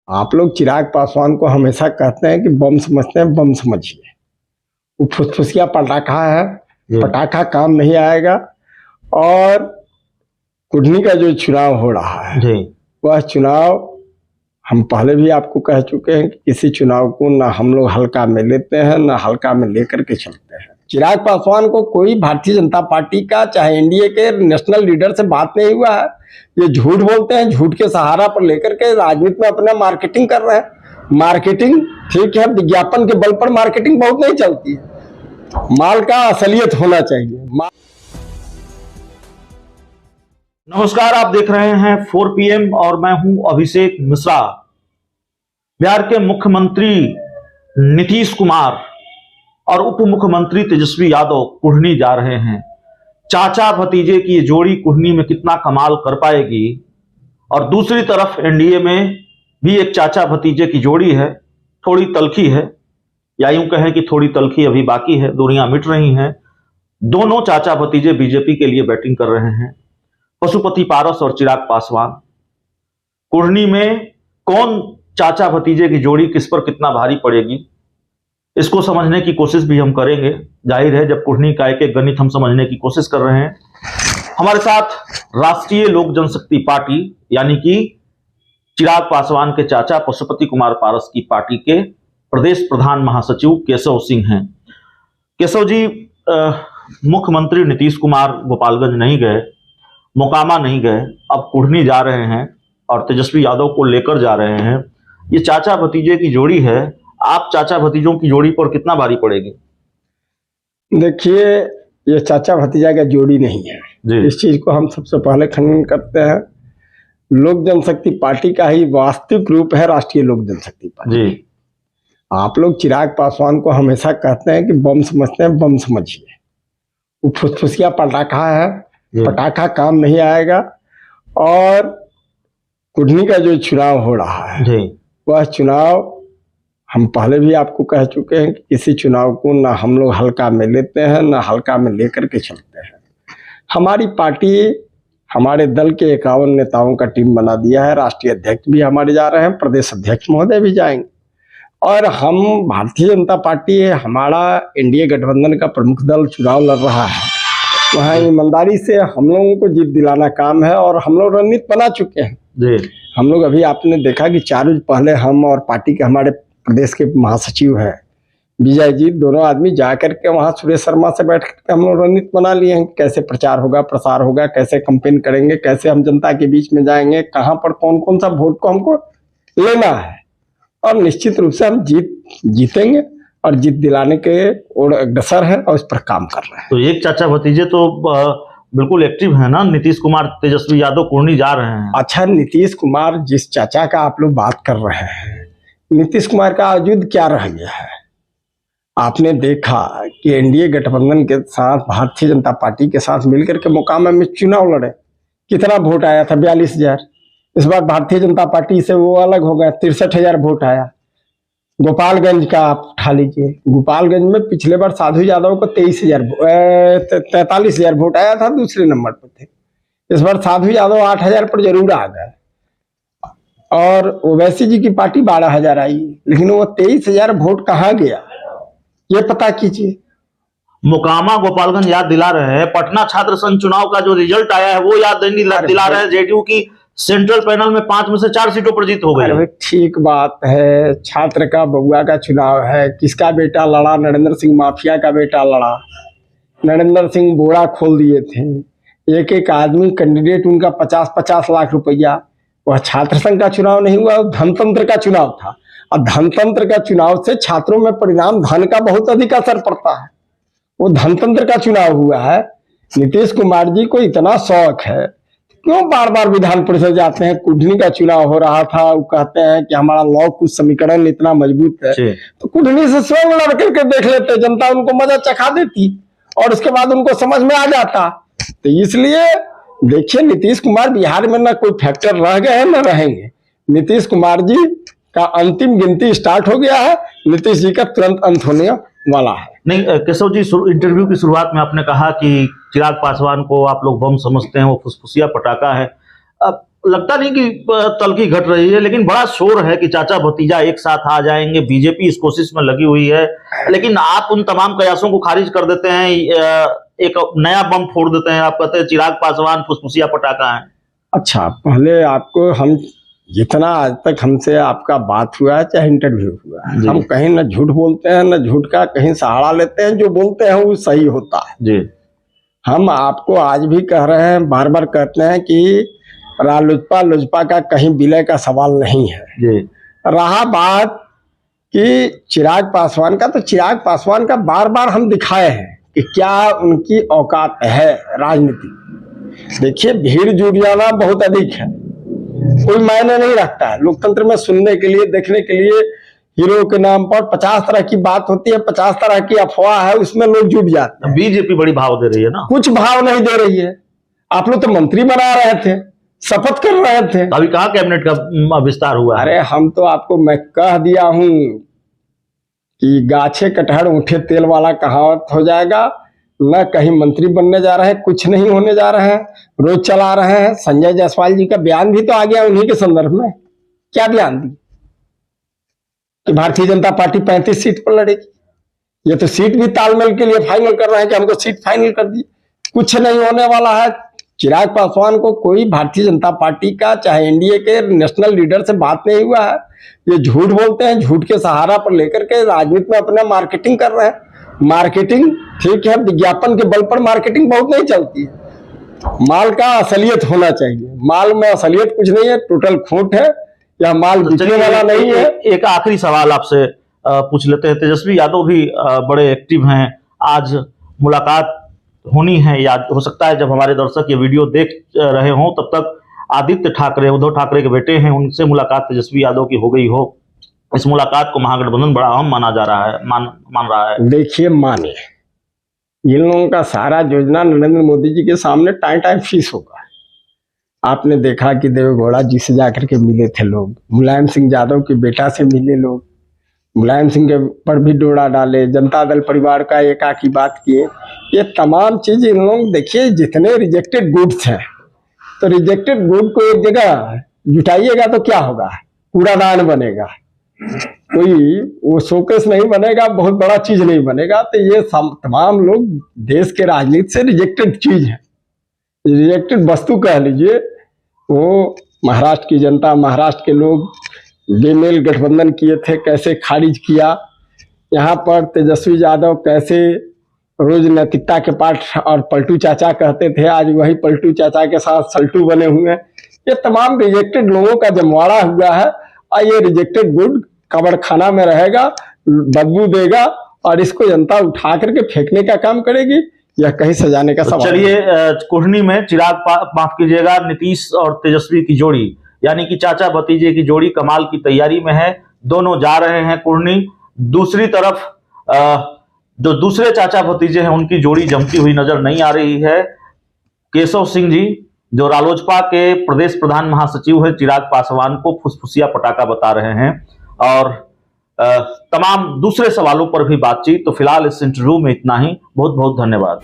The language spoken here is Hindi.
आप लोग चिराग पासवान को हमेशा कहते हैं कि बम समझते हैं, बम समझिए। वो फुसफुसिया पटाखा है, पटाखा काम नहीं आएगा। और कुढ़नी का जो चुनाव हो रहा है वह चुनाव हम पहले भी आपको कह चुके हैं कि किसी चुनाव को ना हम लोग हल्का में लेते हैं ना हल्का में लेकर के चलते हैं। चिराग पासवान को कोई भारतीय जनता पार्टी का चाहे एनडीए के नेशनल लीडर से बात नहीं हुआ है। ये झूठ बोलते हैं, झूठ के सहारा पर लेकर के राजनीति में अपना मार्केटिंग कर रहे हैं। मार्केटिंग ठीक है, विज्ञापन के बल पर मार्केटिंग बहुत नहीं चलती है। माल का असलियत होना चाहिए। नमस्कार, आप देख रहे हैं 4 PM और मैं हूं अभिषेक मिश्रा। बिहार के मुख्यमंत्री नीतीश कुमार और उप मुख्यमंत्री तेजस्वी यादव कुढ़नी जा रहे हैं। चाचा भतीजे की ये जोड़ी कुढ़नी में कितना कमाल कर पाएगी। और दूसरी तरफ एनडीए में भी एक चाचा भतीजे की जोड़ी है, थोड़ी तलखी है, या यूं कहें कि थोड़ी तलखी अभी बाकी है, दूरियां मिट रही हैं। दोनों चाचा भतीजे बीजेपी के लिए बैटिंग कर रहे हैं, पशुपति पारस और चिराग पासवान। कुढ़नी में कौन चाचा भतीजे की जोड़ी किस पर कितना भारी पड़ेगी, इसको समझने की कोशिश भी हम करेंगे। जाहिर है, जब कुढ़नी का एक एक गणित हम समझने की कोशिश कर रहे हैं। हमारे साथ राष्ट्रीय लोक जनशक्ति पार्टी यानी कि चिराग पासवान के चाचा पशुपति कुमार पारस की पार्टी के प्रदेश प्रधान महासचिव केशव सिंह हैं। केशव जी, मुख्यमंत्री नीतीश कुमार गोपालगंज नहीं गए, मोकामा नहीं गए, अब कुढ़नी जा रहे हैं और तेजस्वी यादव को लेकर जा रहे हैं। ये चाचा भतीजे की जोड़ी है, आप चाचा भतीजों की जोड़ी पर कितना भारी पड़ेगी? देखिए, ये चाचा भतीजा का जोड़ी नहीं है। इस चीज को हम सबसे पहले खंडन करते हैं। लोक जनशक्ति पार्टी का ही वास्तविक रूप है राष्ट्रीय लोक जनशक्ति पार्टी। आप लोग चिराग पासवान को हमेशा कहते हैं कि बम समझते हैं, बम समझिए। वो फुसफुसिया पटाखा है, पटाखा काम नहीं आएगा। और कुढ़नी का जो चुनाव हो रहा है वह चुनाव हम पहले भी आपको कह चुके हैं कि किसी चुनाव को ना हम लोग हल्का में लेते हैं ना हल्का में लेकर के चलते हैं। हमारी पार्टी हमारे दल के 51 नेताओं का टीम बना दिया है। राष्ट्रीय अध्यक्ष भी हमारे जा रहे हैं, प्रदेश अध्यक्ष महोदय भी जाएंगे। और हम भारतीय जनता पार्टी है, हमारा एनडीए गठबंधन का प्रमुख दल चुनाव लड़ रहा है। वहाँ ईमानदारी से हम लोगों को जीत दिलाना काम है और हम लोग रणनीति बना चुके हैं। हम लोग अभी आपने देखा कि 4 रोज पहले हम और पार्टी के हमारे प्रदेश के महासचिव हैं विजय जी, दोनों आदमी जाकर के वहाँ सुरेश शर्मा से बैठ करके हम लोग रणनीति बना लिए हैं। कैसे प्रचार होगा, प्रसार होगा, कैसे कैंपेन करेंगे, कैसे हम जनता के बीच में जाएंगे, कहाँ पर कौन कौन सा वोट को हमको लेना है। और निश्चित रूप से हम जीतेंगे और जीत दिलाने के और अग्रसर है और इस पर काम कर रहे हैं। तो एक चाचा भतीजे तो बिल्कुल एक्टिव है ना, नीतीश कुमार तेजस्वी यादव कुढ़नी जा रहे हैं। अच्छा, नीतीश कुमार जिस चाचा का आप लोग बात कर रहे हैं, नीतीश कुमार का वजूद क्या रह गया है? आपने देखा कि एनडीए गठबंधन के साथ भारतीय जनता पार्टी के साथ मिलकर के मोकामा में चुनाव लड़े, कितना वोट आया था? 42,000। इस बार भारतीय जनता पार्टी से वो अलग हो गए, 63,000 वोट आया। गोपालगंज का आप उठा लीजिए, गोपालगंज में पिछले बार साधु यादव को 43,000 वोट आया था, दूसरे नंबर पर थे। इस बार साधु यादव 8,000 पर जरूर आ गए। और ओवैसी जी की पार्टी 12,000 आई, लेकिन वो 23,000 वोट कहाँ गया ये पता कीजिए। मोकामा गोपालगंज याद दिला रहे हैं, पटना छात्र संघ चुनाव का जो रिजल्ट आया है वो याद दिला रहे हैं। जेडीयू की सेंट्रल पैनल में 5 में से 4 सीटों पर जीत हो गई। ठीक बात है, छात्र का बउआ का चुनाव है। किसका बेटा लड़ा? नरेंद्र सिंह माफिया का बेटा लड़ा। नरेंद्र सिंह बोरा खोल दिए थे, एक एक आदमी कैंडिडेट उनका 50-50 लाख रुपया। वह छात्र संघ का चुनाव नहीं हुआ, धनतंत्र का चुनाव था। और धनतंत्र का चुनाव से छात्रों में परिणाम धन का बहुत अधिक असर पड़ता है। वो धनतंत्र का चुनाव हुआ है। नीतीश कुमार जी को इतना शौक है, क्यों बार बार विधान परिषद जाते हैं? कुढ़नी का चुनाव हो रहा था, वो कहते हैं कि हमारा लॉ कुछ समीकरण इतना मजबूत है, तो कुढ़नी से स्वयं लड़ करके देख लेते, जनता उनको मजा चखा देती और उसके बाद उनको समझ में आ जाता। तो इसलिए देखिए, नीतीश कुमार बिहार में ना कोई फैक्टर रह गए हैं ना रहेंगे। नीतीश कुमार जी का अंतिम गिनती स्टार्ट हो गया है, नीतीश जी का तुरंत अंत होने वाला है। नहीं केशव जी, इंटरव्यू की शुरुआत में आपने कहा कि चिराग पासवान को आप लोग बम समझते हैं, वो फुसफुसिया पटाखा है। अब लगता नहीं कि तलखी घट रही है, लेकिन बड़ा शोर है कि चाचा भतीजा एक साथ आ जाएंगे। बीजेपी इस कोशिश में लगी हुई है, लेकिन आप उन तमाम कयासों को खारिज कर देते हैं। एक नया बम फोड़ देते हैं, आप कहते हैं चिराग पासवान फुसफुसिया पटाखा है। अच्छा, पहले आपको हम जितना आज तक हमसे आपका बात हुआ है चाहे इंटरव्यू हुआ है, हम कहीं न झूठ बोलते हैं न झूठ का कहीं सहारा लेते हैं। जो बोलते हैं वो सही होता है जी। हम आपको आज भी कह रहे हैं, बार बार कहते हैं कि रालोसपा लोजपा का कहीं विलय का सवाल नहीं है जी। रहा बात कि चिराग पासवान का, तो चिराग पासवान का बार बार हम दिखाए हैं कि क्या उनकी औकात है राजनीति। देखिए, भीड़ जुट जाना बहुत अधिक है, कोई मायने नहीं रखता है। लोकतंत्र में सुनने के लिए देखने के लिए हीरो के नाम पर 50 तरह की बात होती है, 50 तरह की अफवाह है, उसमें लोग जुट जाते हैं। बीजेपी बड़ी भाव दे रही है ना? कुछ भाव नहीं दे रही है। आप लोग तो मंत्री बना रहे थे, शपथ कर रहे थे, अभी कहाँ कैबिनेट का विस्तार हुआ है? अरे हम तो आपको मैं कह दिया हूं कि गाछे कटहर ऊँटे तेल वाला कहावत हो जाएगा। न कहीं मंत्री बनने जा रहे हैं, कुछ नहीं होने जा रहे हैं, रोज चला रहे हैं। संजय जायसवाल जी का बयान भी तो आ गया उन्हीं के संदर्भ में। क्या बयान दी कि भारतीय जनता पार्टी 35 सीट पर लड़ेगी। ये तो सीट भी तालमेल के लिए फाइनल कर रहे हैं कि हमको सीट फाइनल कर दी। कुछ नहीं होने वाला है। चिराग पासवान को कोई भारतीय जनता पार्टी का चाहे एनडीए के नेशनल लीडर से बात नहीं हुआ है। ये झूठ बोलते हैं, झूठ के सहारा पर लेकर के राजनीति में अपना मार्केटिंग कर रहे हैं। मार्केटिंग ठीक है, विज्ञापन के बल पर मार्केटिंग बहुत नहीं चलती है। माल का असलियत होना चाहिए, माल में असलियत कुछ नहीं है, टोटल खोट है, या माल बिकने वाला नहीं है। एक आखिरी सवाल आपसे पूछ लेते हैं। तेजस्वी यादव भी बड़े एक्टिव हैं, आज मुलाकात होनी है, या हो सकता है जब हमारे दर्शक ये वीडियो देख रहे हों तब तक आदित्य ठाकरे, उद्धव ठाकरे के बेटे हैं, उनसे मुलाकात तेजस्वी यादव की हो गई हो। इस मुलाकात को महागठबंधन बड़ा अहम माना जा रहा है, मान रहा है। देखिए, माने इन लोगों का सारा योजना नरेंद्र मोदी जी के सामने टाइम फीस होगा। आपने देखा कि देवेगौड़ा जी से जाकर के मिले थे लोग, मुलायम सिंह यादव के बेटा से मिले लोग, मुलायम सिंह के पर भी डोरा डाले, जनता दल परिवार का एकाकी बात किए। ये तमाम चीज इन लोग, देखिए जितने रिजेक्टेड गुड्स हैं, तो रिजेक्टेड गुड को एक जगह जुटाइएगा तो क्या होगा, कूड़ादान बनेगा, कोई वो शोकेस नहीं बनेगा, बहुत बड़ा चीज नहीं बनेगा। तो ये तमाम लोग देश के राजनीति से रिजेक्टेड चीज है, रिजेक्टेड वस्तु कह लीजिए। वो महाराष्ट्र की जनता, महाराष्ट्र के लोग बेमेल गठबंधन किए थे, कैसे खारिज किया। यहाँ पर तेजस्वी यादव कैसे रोज नैतिकता के पाठ और पलटू चाचा कहते थे, आज वही पलटू चाचा के साथ सल्टू बने हुए हैं। ये तमाम रिजेक्टेड लोगों का जमवाड़ा हुआ है, और ये रिजेक्टेड गुड कब्र खाना में रहेगा, बदबू देगा, और इसको जनता उठा करके फेंकने का काम करेगी या कहीं सजाने का सवाल। चलिए, कुढ़नी में चिराग माफ कीजिएगा, नीतीश और तेजस्वी की जोड़ी, यानी कि चाचा भतीजे की जोड़ी कमाल की तैयारी में है। दोनों जा रहे हैं कुढ़नी। दूसरी तरफ जो दूसरे चाचा भतीजे हैं उनकी जोड़ी जमती हुई नजर नहीं आ रही है। केशव सिंह जी, जो रालोजपा के प्रदेश प्रधान महासचिव है, चिराग पासवान को फुसफुसिया पटाखा बता रहे हैं, और तमाम दूसरे सवालों पर भी बातचीत। तो फिलहाल इस इंटरव्यू में इतना ही। बहुत बहुत धन्यवाद।